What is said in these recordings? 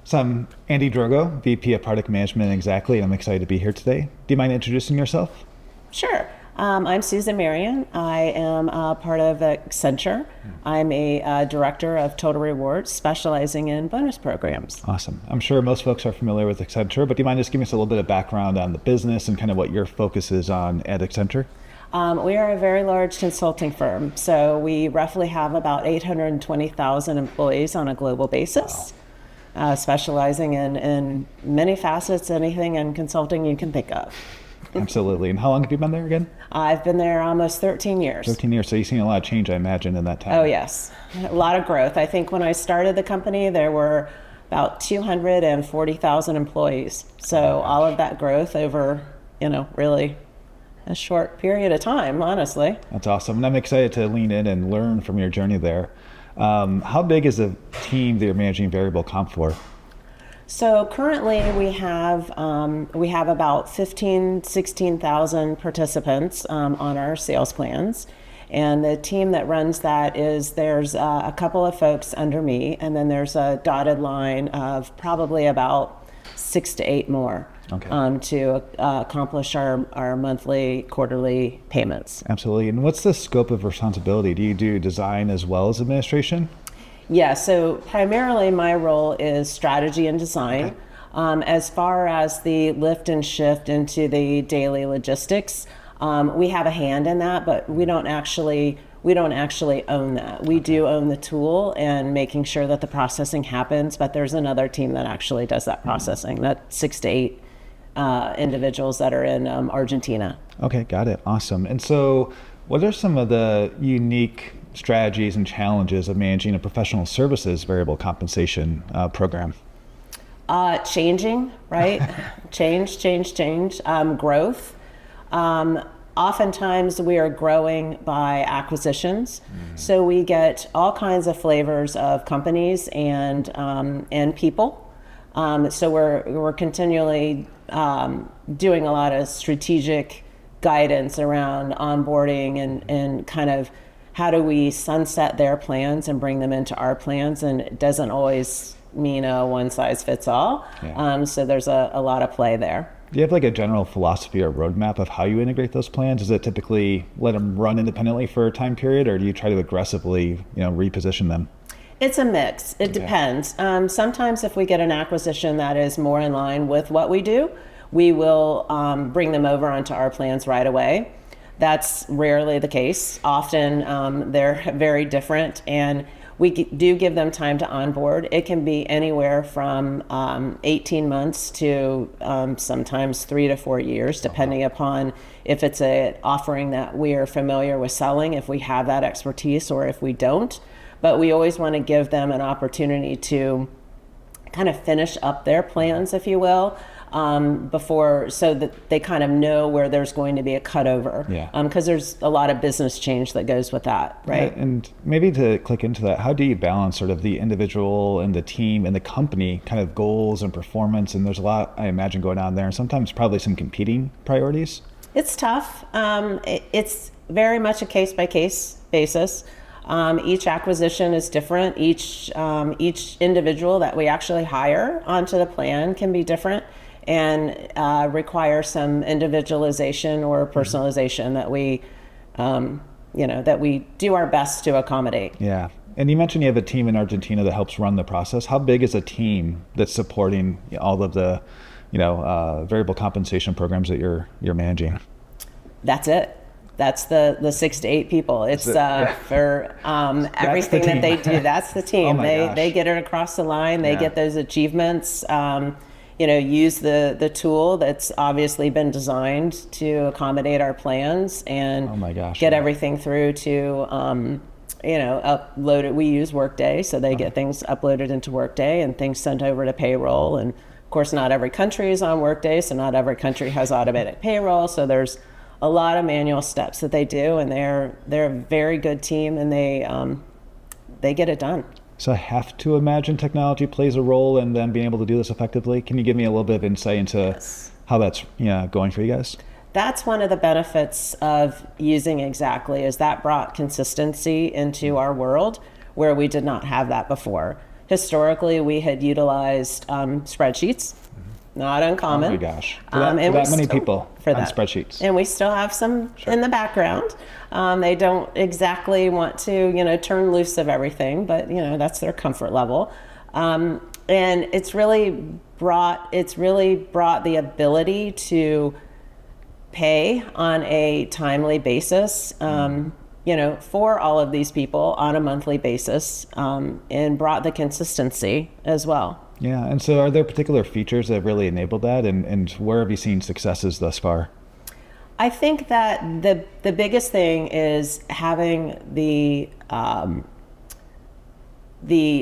So I'm Andy Drogo, VP of Product Management at Xactly, and I'm excited to be here today. Do you mind introducing yourself? Sure. I'm Susan Marion. I am part of Accenture. I'm a director of Total Rewards, specializing in bonus programs. Awesome. I'm sure most folks are familiar with Accenture, but do you mind just giving us a little bit of background on the business and kind of what your focus is on at Accenture? We are a very large consulting firm, so we roughly have about 820,000 employees on a global basis. Wow. Specializing in many facets, anything in consulting you can think of. Absolutely. And how long have you been there again? I've been there almost 13 years. 13 years. So you've seen a lot of change, I imagine, in that time. Oh, yes. A lot of growth. I think when I started the company, there were about 240,000 employees. So all of that growth over, really a short period of time, honestly. That's awesome. And I'm excited to lean in and learn from your journey there. How big is the team that you're managing variable comp for? So currently we have about 16,000 participants on our sales plans. And the team that runs that there's a couple of folks under me, and then there's a dotted line of probably about 6 to 8 more. Okay. To accomplish our monthly, quarterly payments. Absolutely. And what's the scope of responsibility? Do you do design as well as administration? Yeah, so primarily my role is strategy and design. Okay. As far as the lift and shift into the daily logistics, we have a hand in that, but we don't actually own that. We do own the tool and making sure that the processing happens, but there's another team that actually does that processing. That's 6 to 8 individuals that are in Argentina. Okay, got it. Awesome. And so what are some of the unique strategies and challenges of managing a professional services variable compensation program? Changing, right? change. Growth. Oftentimes we are growing by acquisitions. So we get all kinds of flavors of companies and people. So we're continually doing a lot of strategic guidance around onboarding and kind of how do we sunset their plans and bring them into our plans, and it doesn't always mean a one size fits all. Yeah. So there's a lot of play there. Do you have like a general philosophy or roadmap of how you integrate those plans? Is it typically let them run independently for a time period, or do you try to aggressively reposition them? It's a mix. It depends. Sometimes if we get an acquisition that is more in line with what we do, we will bring them over onto our plans right away. That's rarely the case. Often they're very different, and we do give them time to onboard. It can be anywhere from 18 months to sometimes 3 to 4 years, depending upon if it's an offering that we are familiar with selling, if we have that expertise, or if we don't. But we always want to give them an opportunity to kind of finish up their plans, if you will, before, so that they kind of know where there's going to be a cutover. Yeah. Because there's a lot of business change that goes with that, right? Yeah, and maybe to click into that, how do you balance sort of the individual and the team and the company kind of goals and performance? And there's a lot, I imagine, going on there, and sometimes probably some competing priorities. It's tough. It's very much a case-by-case basis. Each acquisition is different. Each individual that we actually hire onto the plan can be different and require some individualization or personalization that we do our best to accommodate. Yeah. And you mentioned you have a team in Argentina that helps run the process. How big is a team that's supporting all of the variable compensation programs that you're managing? That's it. That's the 6 to 8 people. It's for everything that they do. That's the team. They get it across the line. They get those achievements. Use the tool that's obviously been designed to accommodate our plans and get everything through to upload it. We use Workday, so they get things uploaded into Workday and things sent over to payroll. And of course, not every country is on Workday, so not every country has automated payroll. So there's a lot of manual steps that they do, and they're a very good team, and they get it done. So I have to imagine technology plays a role in them being able to do this effectively. Can you give me a little bit of insight into how that's going for you guys? That's one of the benefits of using Xactly, is that brought consistency into our world where we did not have that before. Historically, we had utilized spreadsheets, not Oh uncommon. my gosh. For that we many still- people for on that. spreadsheets. And we still have some in the background. They don't exactly want to, turn loose of everything, but that's their comfort level. And it's really brought the ability to pay on a timely basis, for all of these people on a monthly basis, and brought the consistency as well. Yeah, and so are there particular features that have really enabled that, and where have you seen successes thus far? I think that the biggest thing is having the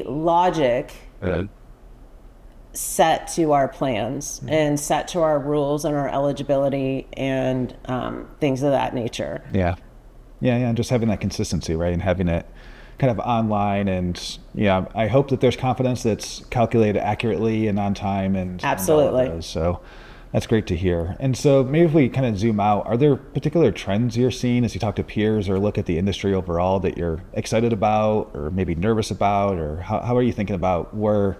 logic set to our plans and set to our rules and our eligibility and things of that nature. Yeah, and just having that consistency, right, and having it kind of online, and I hope that there's confidence that's calculated accurately and on time, and Absolutely. And all of those. So that's great to hear. And so maybe if we kind of zoom out, are there particular trends you're seeing as you talk to peers or look at the industry overall that you're excited about or maybe nervous about, or how are you thinking about where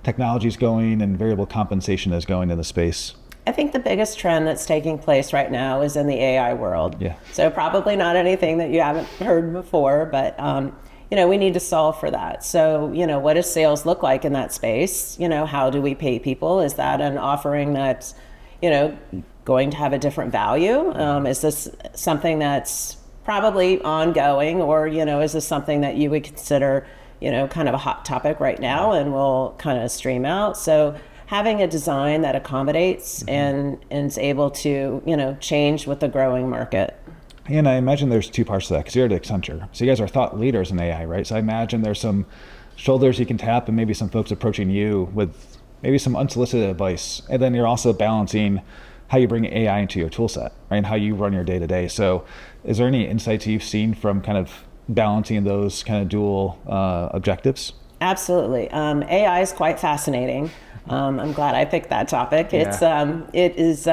technology is going and variable compensation is going in the space? I think the biggest trend that's taking place right now is in the AI world. Yeah. So probably not anything that you haven't heard before, but we need to solve for that. So, what does sales look like in that space? How do we pay people? Is that an offering that's, going to have a different value? Is this something that's probably ongoing, or, is this something that you would consider, kind of a hot topic right now and will kind of stream out? So having a design that accommodates and is able to, change with the growing market. And I imagine there's two parts to that, because you're at Accenture. So you guys are thought leaders in AI, right? So I imagine there's some shoulders you can tap and maybe some folks approaching you with maybe some unsolicited advice. And then you're also balancing how you bring AI into your tool set, right? And how you run your day to day. So is there any insights you've seen from kind of balancing those kind of dual objectives? Absolutely. AI is quite fascinating. I'm glad I picked that topic. Yeah. It is,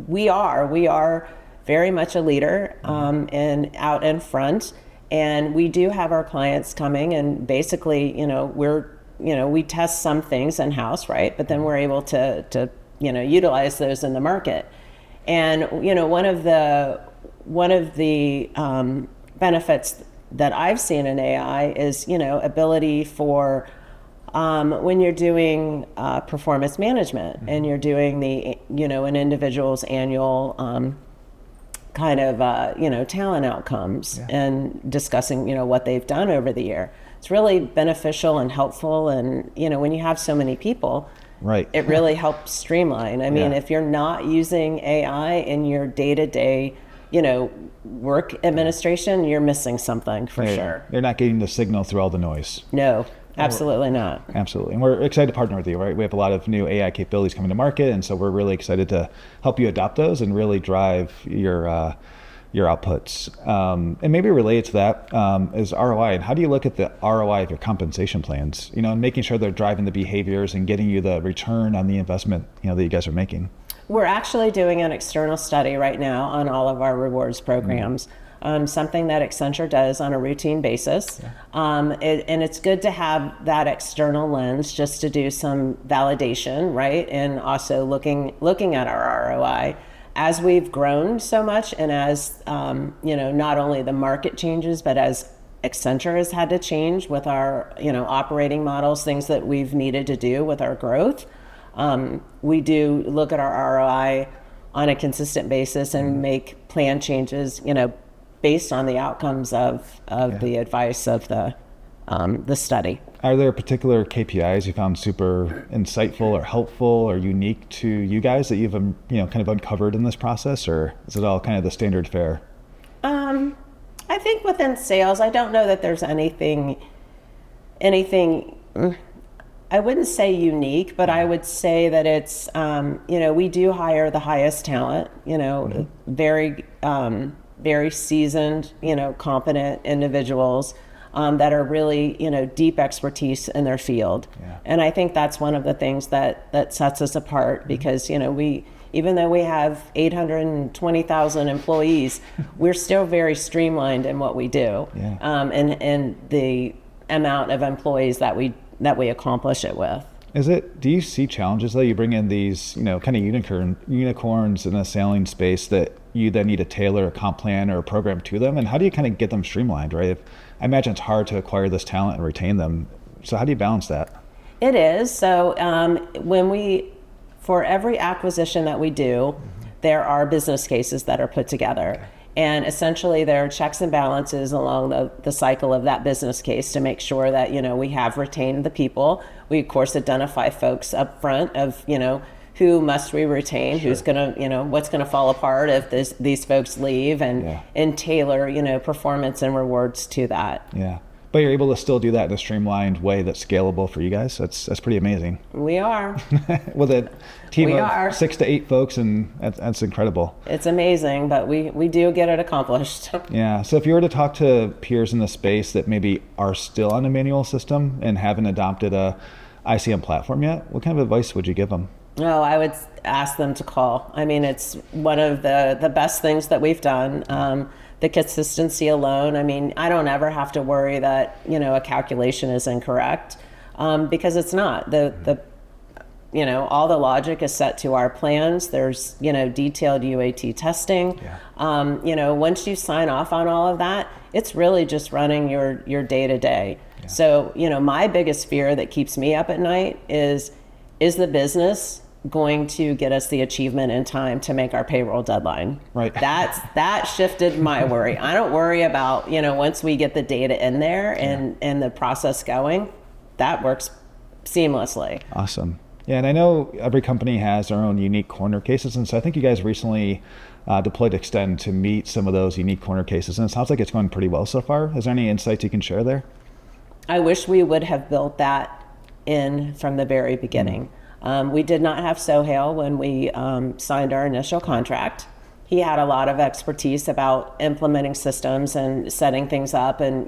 we are very much a leader and out in front, and we do have our clients coming, and basically, we test some things in house, right? But then we're able to utilize those in the market. And one of the benefits that I've seen in AI is ability for when you're doing performance management and you're doing an individual's annual kind of talent outcomes and discussing what they've done over the year. It's really beneficial and helpful, and when you have so many people, right, it really helps streamline. I mean, if you're not using AI in your day-to-day work administration, you're missing something for sure. You're not getting the signal through all the noise. No, absolutely not. Absolutely. And we're excited to partner with you, right? We have a lot of new AI capabilities coming to market, and so we're really excited to help you adopt those and really drive your outputs. And maybe related to that is ROI. And how do you look at the ROI of your compensation plans, and making sure they're driving the behaviors and getting you the return on the investment, that you guys are making? We're actually doing an external study right now on all of our rewards programs. Something that Accenture does on a routine basis. And it's good to have that external lens just to do some validation, right? And also looking at our ROI. As we've grown so much, and as not only the market changes, but as Accenture has had to change with our operating models, things that we've needed to do with our growth, we do look at our ROI on a consistent basis and make plan changes, based on the outcomes of the advice of the study. Are there particular KPIs you found super insightful or helpful or unique to you guys that you've kind of uncovered in this process, or is it all kind of the standard fare? I think within sales, I don't know that there's anything. I wouldn't say unique, but I would say that it's we do hire the highest talent. Very very seasoned, competent individuals that are really, deep expertise in their field. And I think that's one of the things that sets us apart, because, even though we have 820,000 employees, we're still very streamlined in what we do. And the amount of employees that we accomplish it with. Do you see challenges though? You bring in these, kind of unicorns in the sailing space that you then need to tailor a comp plan or a program to them, and how do you kind of get them streamlined, right? I imagine it's hard to acquire this talent and retain them. So how do you balance that? It is. So for every acquisition that we do, there are business cases that are put together. And essentially there are checks and balances along the cycle of that business case to make sure that, we have retained the people. We, of course, identify folks up front of, who must we retain, who's going to, what's going to fall apart if these folks leave, and tailor, performance and rewards to that. Yeah. But you're able to still do that in a streamlined way that's scalable for you guys. That's pretty amazing. We are. With a team of 6 to 8 folks, and that's incredible. It's amazing, but we do get it accomplished. Yeah. So if you were to talk to peers in the space that maybe are still on a manual system and haven't adopted a ICM platform yet, what kind of advice would you give them? Oh, I would ask them to call. I mean, it's one of the best things that we've done. The consistency alone. I mean, I don't ever have to worry that, a calculation is incorrect, because it's not. All the logic is set to our plans. There's, detailed UAT testing. Yeah. Once you sign off on all of that, it's really just running your day to day. So, my biggest fear that keeps me up at night is the business going to get us the achievement in time to make our payroll deadline? Right. That shifted my worry. I don't worry about, once we get the data in there and the process going, that works seamlessly. Awesome. Yeah, and I know every company has their own unique corner cases, and so I think you guys recently deployed Extend to meet some of those unique corner cases, and it sounds like it's going pretty well so far. Is there any insights you can share there? I wish we would have built that in from the very beginning. We did not have Sohail when we signed our initial contract. He had a lot of expertise about implementing systems and setting things up and,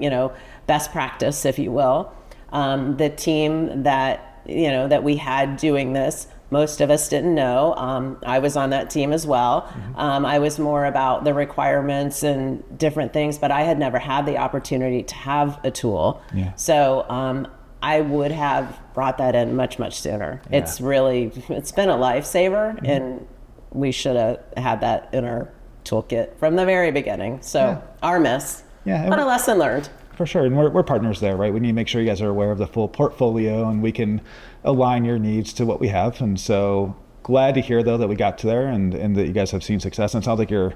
best practice, if you will. The team that we had doing this, most of us didn't know. I was on that team as well. I was more about the requirements and different things, but I had never had the opportunity to have a tool. Yeah. So I would have brought that in much, much sooner. Yeah. It's been a lifesaver, and we should have had that in our toolkit from the very beginning. So our miss, but a lesson learned. For sure, and we're partners there, right? We need to make sure you guys are aware of the full portfolio, and we can align your needs to what we have. And so glad to hear, though, that we got to there and that you guys have seen success. And it sounds like you're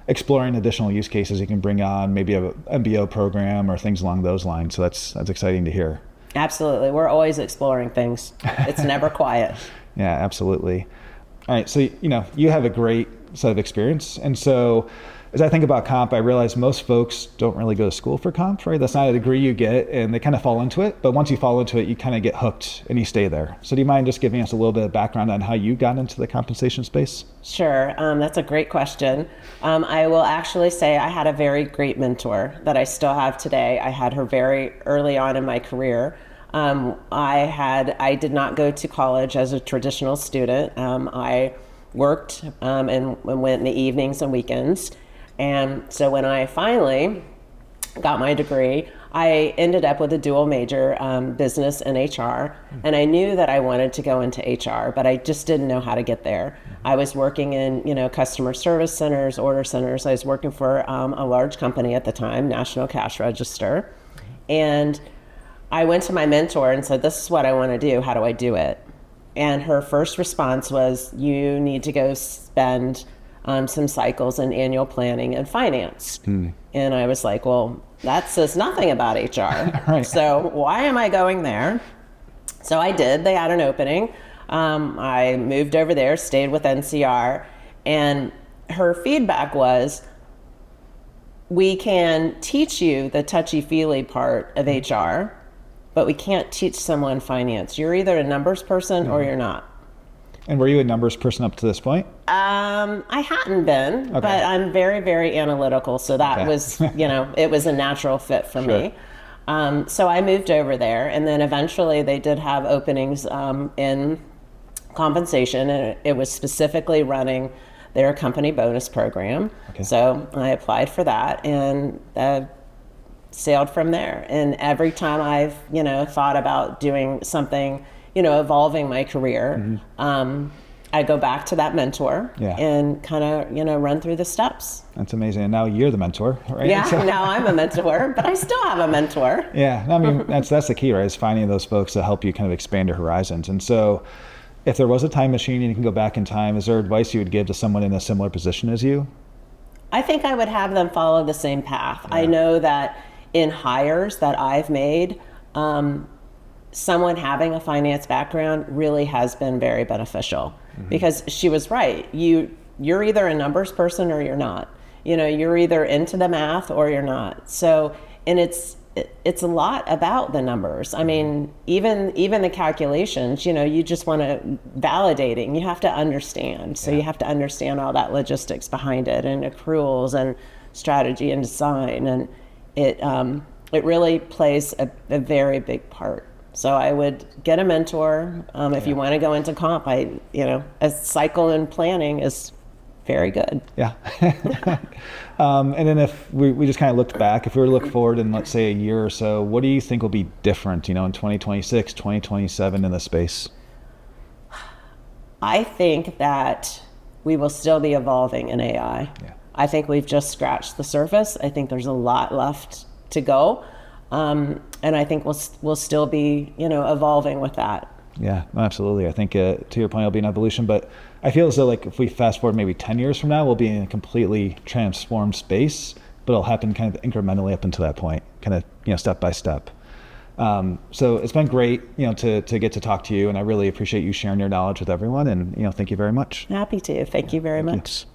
exploring additional use cases you can bring on, maybe a MBO program or things along those lines. So that's exciting to hear. Absolutely. We're always exploring things. It's never quiet. Yeah, absolutely. All right. So, you have a great set of experience. And so as I think about comp, I realize most folks don't really go to school for comp, right? That's not a degree you get, and they kind of fall into it. But once you fall into it, you kind of get hooked and you stay there. So do you mind just giving us a little bit of background on how you got into the compensation space? Sure. That's a great question. I will actually say I had a very great mentor that I still have today. I had her very early on in my career. I did not go to college as a traditional student. I worked and went in the evenings and weekends. And so when I finally got my degree, I ended up with a dual major, business and HR. And I knew that I wanted to go into HR, but I just didn't know how to get there. I was working in, customer service centers, order centers. I was working for a large company at the time, National Cash Register. And I went to my mentor and said, this is what I want to do. How do I do it? And her first response was, you need to go spend some cycles in annual planning and finance. And I was like, well, that says nothing about HR. Right. So why am I going there? So I did. They had an opening. I moved over there, stayed with NCR. And her feedback was, we can teach you the touchy-feely part of HR, but we can't teach someone finance. You're either a numbers person or you're not. And were you a numbers person up to this point? I hadn't been, but I'm very, very analytical. So that was, it was a natural fit for me. So I moved over there, and then eventually they did have openings in compensation, and it was specifically running their company bonus program. So I applied for that, and sailed from there. And every time I've, thought about doing something, evolving my career, I go back to that mentor and kind of, run through the steps. That's amazing. And now you're the mentor, right? Yeah, now I'm a mentor, but I still have a mentor. Yeah, I mean, that's the key, right? Is finding those folks that help you kind of expand your horizons. And so if there was a time machine and you can go back in time, is there advice you would give to someone in a similar position as you? I think I would have them follow the same path. Yeah. I know that in hires that I've made, someone having a finance background really has been very beneficial, because she was right. You're either a numbers person or you're not. You're either into the math or you're not. So, and it's a lot about the numbers. I mean, even the calculations, you just want to validating. You have to understand. So you have to understand all that logistics behind it, and accruals and strategy and design. And it really plays a very big part. So I would get a mentor. If you want to go into comp, a cycle in planning is very good. Yeah. And then if we just kind of looked back, if we were to look forward in, let's say, a year or so, what do you think will be different, in 2026, 2027 in the space? I think that we will still be evolving in AI. Yeah. I think we've just scratched the surface. I think there's a lot left to go. And I think we'll still be, evolving with that. Yeah, absolutely. I think to your point, it'll be an evolution, but I feel as though like if we fast forward maybe 10 years from now, we'll be in a completely transformed space, but it'll happen kind of incrementally up until that point, kind of, step by step. So it's been great, to get to talk to you, and I really appreciate you sharing your knowledge with everyone, and, thank you very much. Happy to. Thank you very much.